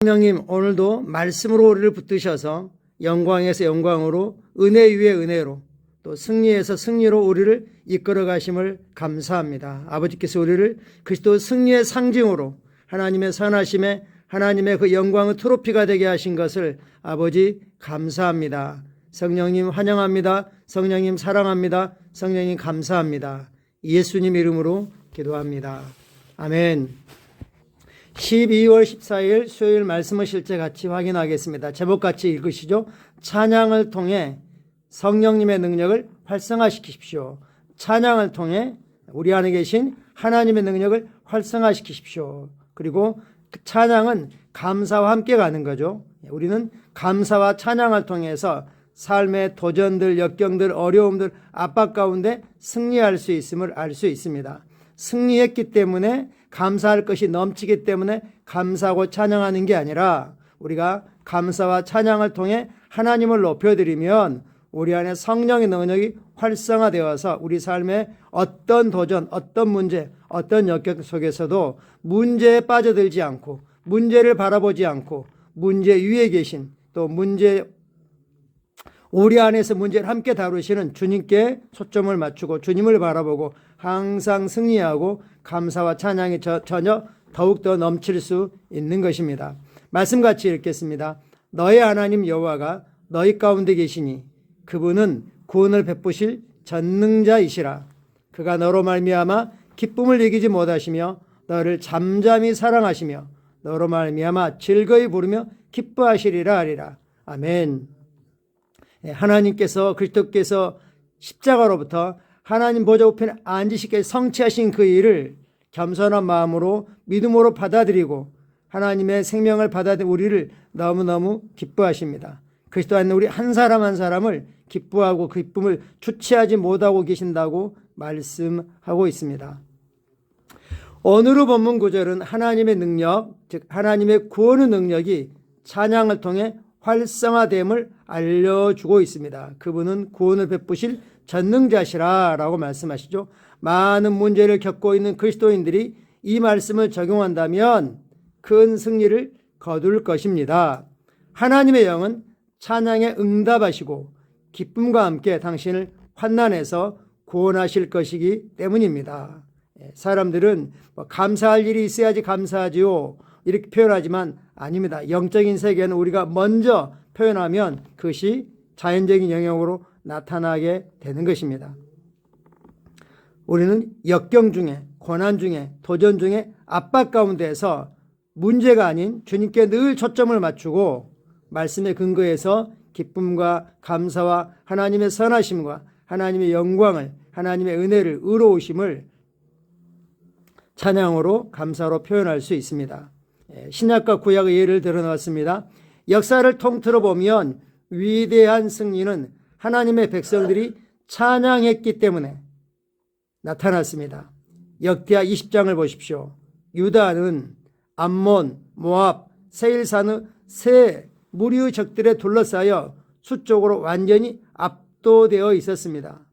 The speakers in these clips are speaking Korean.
성령님 오늘도 말씀으로 우리를 붙드셔서 영광에서 영광으로 은혜 위에 은혜로 또 승리에서 승리로 우리를 이끌어 가심을 감사합니다. 아버지께서 우리를 그리스도 승리의 상징으로 하나님의 선하심에 하나님의 그 영광의 트로피가 되게 하신 것을 아버지 감사합니다. 성령님 환영합니다. 성령님 사랑합니다. 성령님 감사합니다. 예수님 이름으로 기도합니다. 아멘. 12월 14일 수요일 말씀을 실제 같이 확인하겠습니다. 제목같이 읽으시죠. 찬양을 통해 성령님의 능력을 활성화시키십시오. 찬양을 통해 우리 안에 계신 하나님의 능력을 활성화시키십시오. 그리고 그 찬양은 감사와 함께 가는 거죠. 우리는 감사와 찬양을 통해서 삶의 도전들, 역경들, 어려움들, 압박 가운데 승리할 수 있음을 알 수 있습니다. 승리했기 때문에 감사할 것이 넘치기 때문에 감사하고 찬양하는 게 아니라 우리가 감사와 찬양을 통해 하나님을 높여드리면 우리 안에 성령의 능력이 활성화되어서 우리 삶의 어떤 도전, 어떤 문제, 어떤 역경 속에서도 문제에 빠져들지 않고 문제를 바라보지 않고 문제 위에 계신 또 우리 안에서 문제를 함께 다루시는 주님께 초점을 맞추고 주님을 바라보고 항상 승리하고 감사와 찬양이 전혀 더욱더 넘칠 수 있는 것입니다. 말씀같이 읽겠습니다. 너의 하나님 여호와가 너희 가운데 계시니 그분은 구원을 베푸실 전능자이시라. 그가 너로 말미암아 기쁨을 이기지 못하시며 너를 잠잠히 사랑하시며 너로 말미암아 즐거이 부르며 기뻐하시리라 하리라. 아멘. 하나님께서 그리스도께서 십자가로부터 하나님 보좌 우편에 앉으시게 성취하신 그 일을 겸손한 마음으로 믿음으로 받아들이고 하나님의 생명을 받아들인 우리를 너무너무 기뻐하십니다. 그리스도 안에 우리 한 사람 한 사람을 기뻐하고 그 기쁨을 주체하지 못하고 계신다고 말씀하고 있습니다. 오늘의 본문 구절은 하나님의 능력, 즉 하나님의 구원의 능력이 찬양을 통해 활성화됨을 알려주고 있습니다. 그분은 구원을 베푸실 전능자시라 라고 말씀하시죠. 많은 문제를 겪고 있는 그리스도인들이 이 말씀을 적용한다면 큰 승리를 거둘 것입니다. 하나님의 영은 찬양에 응답하시고 기쁨과 함께 당신을 환난에서 구원하실 것이기 때문입니다. 사람들은 감사할 일이 있어야지 감사하지요 이렇게 표현하지만 아닙니다. 영적인 세계는 우리가 먼저 표현하면 그것이 자연적인 영역으로 나타나게 되는 것입니다. 우리는 역경 중에 고난 중에 도전 중에 압박 가운데에서 문제가 아닌 주님께 늘 초점을 맞추고 말씀의 근거에서 기쁨과 감사와 하나님의 선하심과 하나님의 영광을 하나님의 은혜를 의로우심을 찬양으로 감사로 표현할 수 있습니다. 신약과 구약의 예를 들어놨습니다. 역사를 통틀어 보면 위대한 승리는 하나님의 백성들이 찬양했기 때문에 나타났습니다. 역대하 20장을 보십시오. 유다는 암몬, 모압, 세일산의 세 무리의 적들에 둘러싸여 수적으로 완전히 압도되어 있었습니다.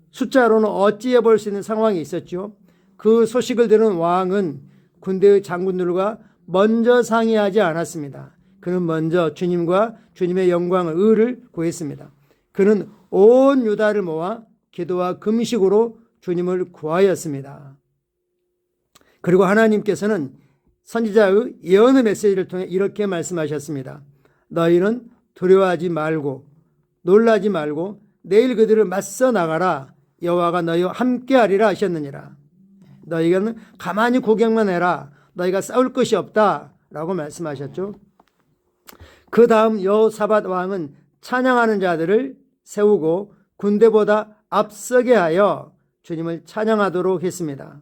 숫자로는 어찌해 볼 수 있는 상황이 있었죠. 그 소식을 들은 왕은 군대의 장군들과 먼저 상의하지 않았습니다. 그는 먼저 주님과 주님의 영광을 의를 구했습니다. 그는 온 유다를 모아 기도와 금식으로 주님을 구하였습니다. 그리고 하나님께서는 선지자의 예언의 메시지를 통해 이렇게 말씀하셨습니다. 너희는 두려워하지 말고 놀라지 말고 내일 그들을 맞서 나가라. 여호와가 너희와 함께하리라 하셨느니라. 너희는 가만히 구경만 해라. 너희가 싸울 것이 없다 라고 말씀하셨죠. 그 다음 여호사밧 왕은 찬양하는 자들을 세우고 군대보다 앞서게 하여 주님을 찬양하도록 했습니다.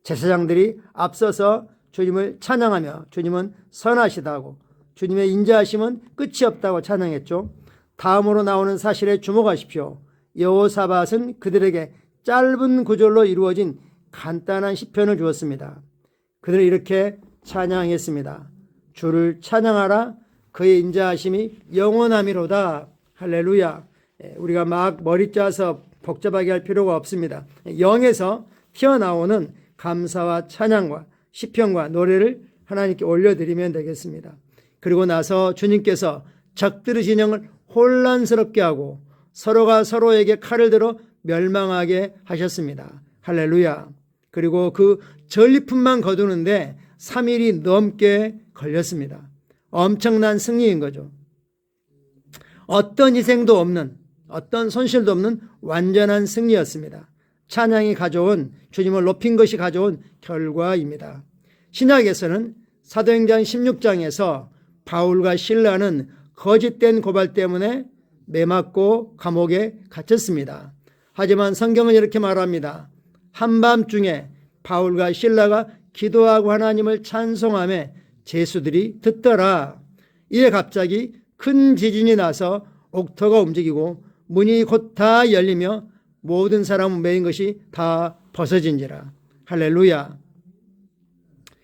제사장들이 앞서서 주님을 찬양하며 주님은 선하시다고 주님의 인자하심은 끝이 없다고 찬양했죠. 다음으로 나오는 사실에 주목하십시오. 여호사밧은 그들에게 짧은 구절로 이루어진 간단한 시편을 주었습니다. 그들은 이렇게 찬양했습니다. 주를 찬양하라. 그의 인자하심이 영원하미로다. 할렐루야. 우리가 막 머리 짜서 복잡하게 할 필요가 없습니다. 영에서 튀어나오는 감사와 찬양과 시편과 노래를 하나님께 올려드리면 되겠습니다. 그리고 나서 주님께서 적들의 진영을 혼란스럽게 하고 서로가 서로에게 칼을 들어 멸망하게 하셨습니다. 할렐루야. 그리고 그 전리품만 거두는데 3일이 넘게 걸렸습니다. 엄청난 승리인 거죠. 어떤 희생도 없는, 어떤 손실도 없는 완전한 승리였습니다. 찬양이 가져온, 주님을 높인 것이 가져온 결과입니다. 신약에서는 사도행전 16장에서 바울과 실라는 거짓된 고발 때문에 매맞고 감옥에 갇혔습니다. 하지만 성경은 이렇게 말합니다. 한밤중에 바울과 실라가 기도하고 하나님을 찬송하며 제수들이 듣더라. 이에 갑자기 큰 지진이 나서 옥토가 움직이고 문이 곧 다 열리며 모든 사람은 매인 것이 다 벗어진지라. 할렐루야.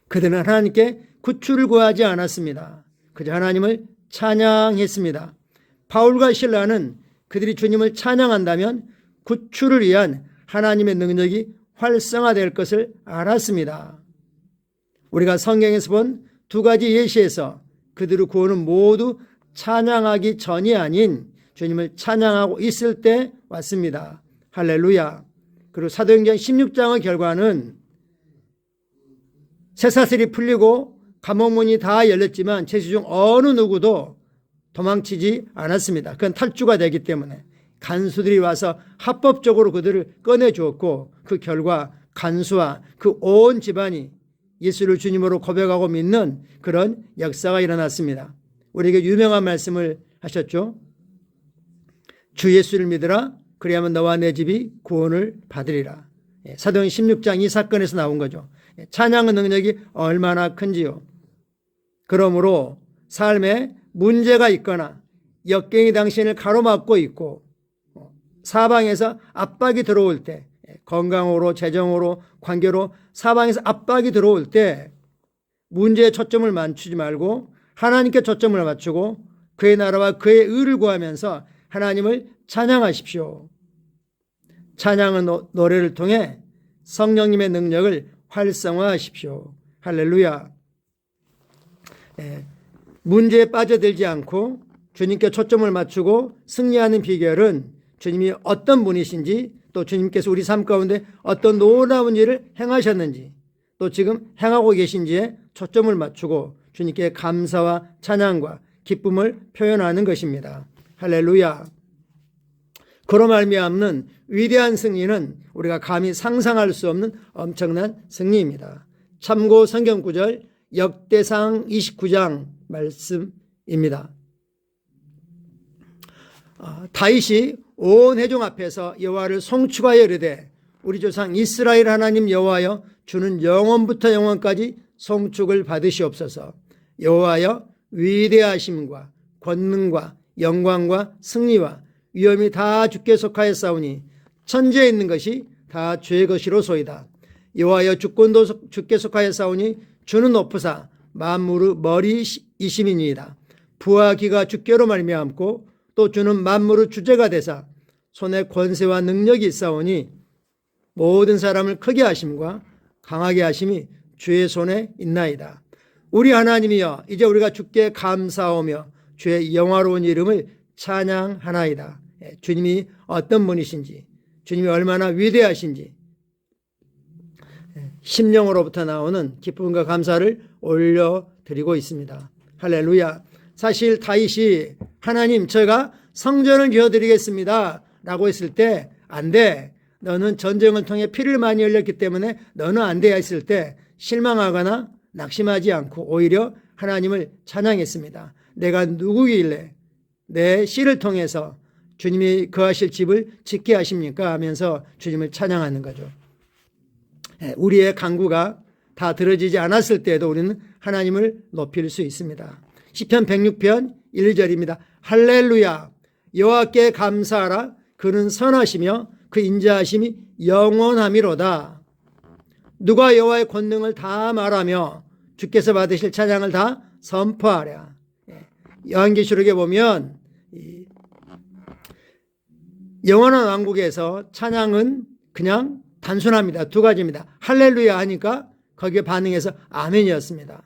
그들은 하나님께 구출을 구하지 않았습니다. 그저 하나님을 찬양했습니다. 바울과 실라는 그들이 주님을 찬양한다면 구출을 위한 하나님의 능력이 활성화될 것을 알았습니다. 우리가 성경에서 본 두 가지 예시에서 그들의 구원은 모두 찬양하기 전이 아닌 주님을 찬양하고 있을 때 왔습니다. 할렐루야. 그리고 사도행전 16장의 결과는 쇠사슬이 풀리고 감옥문이 다 열렸지만 제수 중 어느 누구도 도망치지 않았습니다. 그건 탈주가 되기 때문에 간수들이 와서 합법적으로 그들을 꺼내주었고 그 결과 간수와 그 온 집안이 예수를 주님으로 고백하고 믿는 그런 역사가 일어났습니다. 우리에게 유명한 말씀을 하셨죠. 주 예수를 믿으라. 그리하면 너와 내 집이 구원을 받으리라. 사도행전 16장 이 사건에서 나온 거죠. 찬양의 능력이 얼마나 큰지요. 그러므로 삶에 문제가 있거나 역경이 당신을 가로막고 있고 사방에서 압박이 들어올 때 건강으로 재정으로 관계로 사방에서 압박이 들어올 때 문제에 초점을 맞추지 말고 하나님께 초점을 맞추고 그의 나라와 그의 의를 구하면서 하나님을 찬양하십시오. 찬양의 노래를 통해 성령님의 능력을 활성화하십시오. 할렐루야. 문제에 빠져들지 않고 주님께 초점을 맞추고 승리하는 비결은 주님이 어떤 분이신지 또 주님께서 우리 삶 가운데 어떤 놀라운 일을 행하셨는지 또 지금 행하고 계신지에 초점을 맞추고 주님께 감사와 찬양과 기쁨을 표현하는 것입니다. 할렐루야. 그로 말미암는 위대한 승리는 우리가 감히 상상할 수 없는 엄청난 승리입니다. 참고 성경 구절 역대상 29장 말씀입니다. 다윗이 온 회중 앞에서 여호와를 송축하여 이르되 우리 조상 이스라엘 하나님 여호와여 주는 영원부터 영원까지 송축을 받으시옵소서. 여호와여 위대하심과 권능과 영광과 승리와 위엄이 다 주께 속하였사오니 천지에 있는 것이 다 주의 것이로소이다. 여호와여 주권도 주께 속하였사오니 주는 높으사 만물의 머리이심이니이다. 부와 기가 주께로 말미암고 또 주는 만물의 주제가 되사 손에 권세와 능력이 있사오니 모든 사람을 크게 하심과 강하게 하심이 주의 손에 있나이다. 우리 하나님이여 이제 우리가 주께 감사하며 주의 영화로운 이름을 찬양하나이다. 주님이 어떤 분이신지 주님이 얼마나 위대하신지 심령으로부터 나오는 기쁨과 감사를 올려드리고 있습니다. 할렐루야. 사실 다윗이 하나님 제가 성전을 지어드리겠습니다 라고 했을 때 안 돼. 너는 전쟁을 통해 피를 많이 흘렸기 때문에 너는 안 돼야 했을 때 실망하거나 낙심하지 않고 오히려 하나님을 찬양했습니다. 내가 누구길래 내 씨를 통해서 주님이 거하실 집을 짓게 하십니까 하면서 주님을 찬양하는 거죠. 우리의 간구가 다 들어지지 않았을 때에도 우리는 하나님을 높일 수 있습니다. 시편 106편 1절입니다. 할렐루야. 여호와께 감사하라. 그는 선하시며 그 인자하심이 영원하미로다. 누가 여호와의 권능을 다 말하며 주께서 받으실 찬양을 다 선포하랴. 요한계시록에 보면 영원한 왕국에서 찬양은 그냥 단순합니다. 두 가지입니다. 할렐루야 하니까 거기에 반응해서 아멘이었습니다.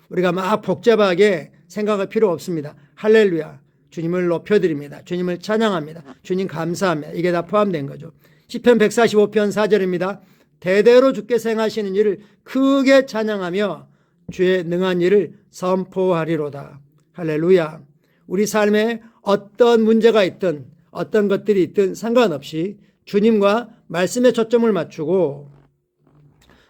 우리가 막 복잡하게 생각할 필요 없습니다. 할렐루야. 주님을 높여드립니다. 주님을 찬양합니다. 주님 감사합니다. 이게 다 포함된 거죠. 시편 145편 4절입니다. 대대로 주께서 행하시는 일을 크게 찬양하며 주의 능한 일을 선포하리로다. 할렐루야. 우리 삶에 어떤 문제가 있든 어떤 것들이 있든 상관없이 주님과 말씀에 초점을 맞추고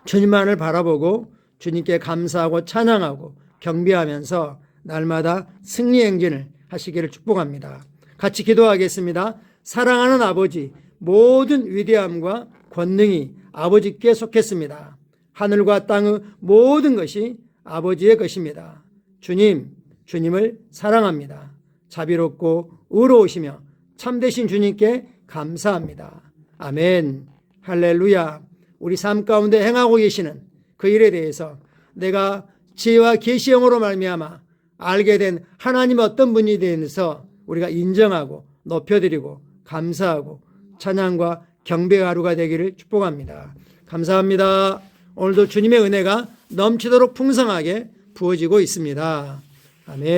주님만을 바라보고 주님께 감사하고 찬양하고 경배하면서 날마다 승리 행진을 하시기를 축복합니다. 같이 기도하겠습니다. 사랑하는 아버지, 모든 위대함과 권능이 아버지께 속했습니다. 하늘과 땅의 모든 것이 아버지의 것입니다. 주님을 사랑합니다. 자비롭고 의로우시며 참되신 주님께 감사합니다. 아멘. 할렐루야. 우리 삶 가운데 행하고 계시는 그 일에 대해서 내가 지혜와 계시형으로 말미암아 알게 된 하나님 어떤 분이 대해서 우리가 인정하고 높여드리고 감사하고 찬양과 경배의 하루가 되기를 축복합니다. 감사합니다. 오늘도 주님의 은혜가 넘치도록 풍성하게 부어지고 있습니다. 아멘.